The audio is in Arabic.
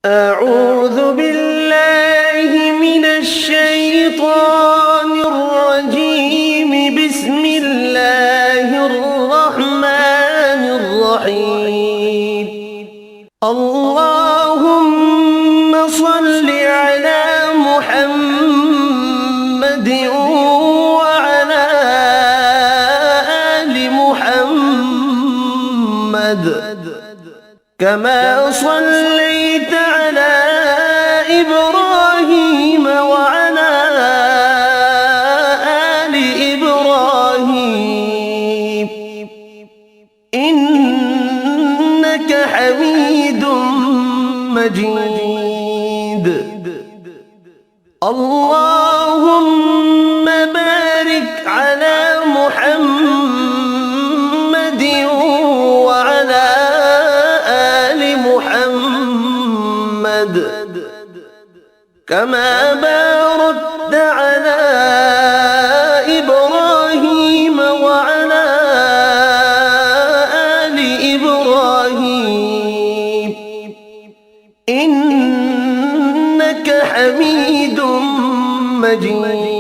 أعوذ بالله من الشيطان الرجيم. بسم الله الرحمن الرحيم. اللهم صل على محمد وعلى آل محمد كما صليت على إبراهيم وعلى آل إبراهيم إنك حميد مجيد. اللهم بارك على محمد وعلى آل محمد كما باركت على إبراهيم وعلى آل إبراهيم إنك حميد مجيد.